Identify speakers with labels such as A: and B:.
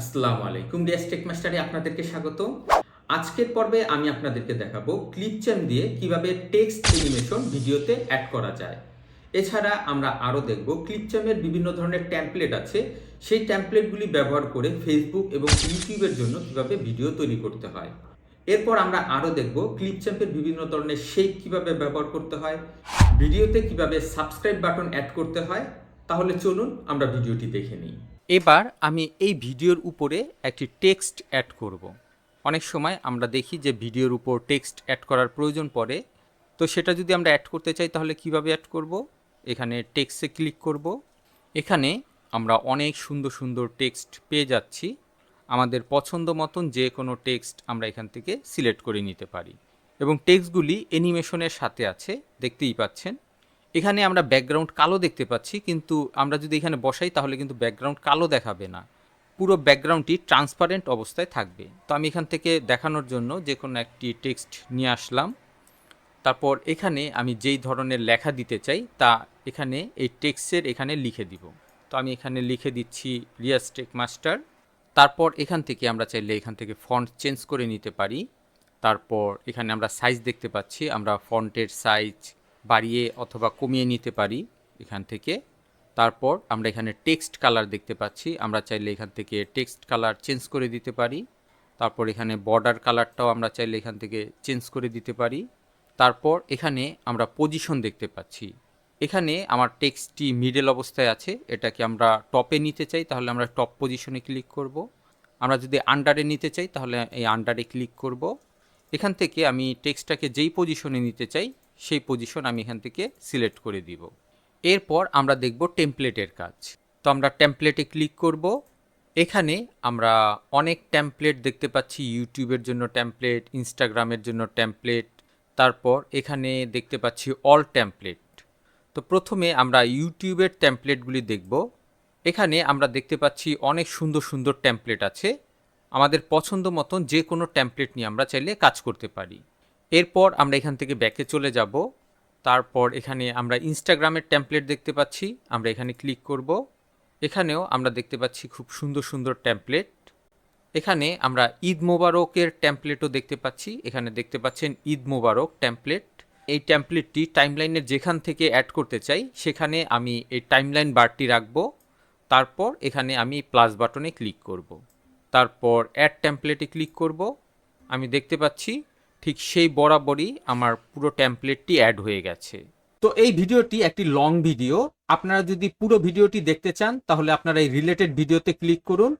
A: আসসালামু আলাইকুম, রিয়াজ টেক মাস্টারে আপনাদেরকে স্বাগত। আজকের পর্বে আমি আপনাদেরকে দেখাবো ক্লিপচার্ম দিয়ে কিভাবে টেক্সট অ্যানিমেশন ভিডিওতে অ্যাড করা যায়। এছাড়া আমরা আরও দেখব ক্লিপচার্মের বিভিন্ন ধরনের টেমপ্লেট আছে, সেই টেমপ্লেটগুলি ব্যবহার করে ফেসবুক এবং ইউটিউবের জন্য কিভাবে ভিডিও তৈরি করতে হয়। এরপর আমরা আরও দেখব ক্লিপচার্মের বিভিন্ন ধরনের শেপ কিভাবে ব্যবহার করতে হয়, ভিডিওতে কিভাবে সাবস্ক্রাইব বাটন অ্যাড করতে হয়। তাহলে চলুন আমরা ভিডিওটি দেখে নিই।
B: এবার আমি এই ভিডিওর উপরে একটি টেক্সট অ্যাড করব। অনেক সময় আমরা দেখি যে ভিডিওর উপর টেক্সট অ্যাড করার প্রয়োজন পড়ে। তো সেটা যদি আমরা অ্যাড করতে চাই তাহলে কিভাবে অ্যাড করব? এখানে টেক্সটে ক্লিক করব। এখানে আমরা অনেক সুন্দর সুন্দর টেক্সট পেয়ে যাচ্ছি। আমাদের পছন্দ মতন যে কোনো টেক্সট আমরা এখান থেকে সিলেক্ট করে নিতে পারি এবং টেক্সটগুলি অ্যানিমেশনের সাথে আছে, দেখতেই পাচ্ছেন। এখানে আমরা ব্যাকগ্রাউন্ড কালো দেখতে পাচ্ছি, কিন্তু আমরা যদি এখানে বসাই তাহলে কিন্তু ব্যাকগ্রাউন্ড কালো দেখাবে না, পুরো ব্যাকগ্রাউন্ডটি ট্রান্সপারেন্ট অবস্থায় থাকবে। তো আমি এখান থেকে দেখানোর জন্য যে কোনো একটি টেক্সট নিয়ে আসলাম। তারপর এখানে আমি যেই ধরনের লেখা দিতে চাই তা এখানে এই টেক্সটের এখানে লিখে দিব। তো আমি এখানে লিখে দিচ্ছি রিয়াজ টেক মাস্টার। তারপর এখান থেকে আমরা চাইলে এখান থেকে ফন্ট চেঞ্জ করে নিতে পারি। তারপর এখানে আমরা সাইজ দেখতে পাচ্ছি, আমরা ফন্টের সাইজ বাড়িয়ে অথবা কমিয়ে নিতে পারি এখান থেকে। তারপর আমরা এখানে টেক্সট কালার দেখতে পাচ্ছি, আমরা চাইলে এখান থেকে টেক্সট কালার চেঞ্জ করে দিতে পারি। তারপর এখানে বর্ডার কালারটাও আমরা চাইলে এখান থেকে চেঞ্জ করে দিতে পারি। তারপর এখানে আমরা পজিশন দেখতে পাচ্ছি, এখানে আমার টেক্সটটি মিডল অবস্থায় আছে, এটাকে আমরা টপে নিতে চাই তাহলে আমরা টপ পজিশনে ক্লিক করব। আমরা যদি আন্ডারে নিতে চাই তাহলে এই আন্ডারে ক্লিক করব। এখান থেকে আমি টেক্সটটাকে যেই পজিশনে নিতে চাই সেই পজিশন আমি এখান থেকে সিলেক্ট করে দিব। এরপর আমরা দেখব টেমপ্লেটের কাজ। তো আমরা টেমপ্লেটে ক্লিক করব। এখানে আমরা অনেক টেমপ্লেট দেখতে পাচ্ছি, ইউটিউবের জন্য টেমপ্লেট, ইনস্টাগ্রামের জন্য টেমপ্লেট, তারপর এখানে দেখতে পাচ্ছি অল টেমপ্লেট। তো প্রথমে আমরা ইউটিউবের টেমপ্লেটগুলি দেখব। এখানে আমরা দেখতে পাচ্ছি অনেক সুন্দর সুন্দর টেমপ্লেট আছে, আমাদের পছন্দ মতন যে কোনো টেমপ্লেট নিয়ে আমরা চাইলে কাজ করতে পারি। এরপর আমরা এখান থেকে ব্যাকে চলে যাব। তারপর এখানে আমরা ইনস্টাগ্রামের টেমপ্লেট দেখতে পাচ্ছি, আমরা এখানে ক্লিক করব। এখানেও আমরা দেখতে পাচ্ছি খুব সুন্দর সুন্দর টেমপ্লেট। এখানে আমরা ঈদ মোবারকের টেমপ্লেটও দেখতে পাচ্ছি, এখানে দেখতে পাচ্ছেন ঈদ মোবারক টেমপ্লেট। এই টেমপ্লেটটি টাইমলাইনের যেখান থেকে অ্যাড করতে চাই সেখানে আমি এই টাইমলাইন বারটি রাখবো। তারপর এখানে আমি প্লাস বাটনে ক্লিক করব। তারপর অ্যাড টেমপ্লেটে ক্লিক করব। আমি দেখতে পাচ্ছি ঠিক সেই বরাবরই আমার পুরো টেমপ্লেটটি অ্যাড হয়ে গেছে। তো এই ভিডিওটি একটি লং ভিডিও, আপনারা যদি পুরো ভিডিওটি দেখতে চান তাহলে আপনারা এই রিলেটেড ভিডিওতে ক্লিক করুন।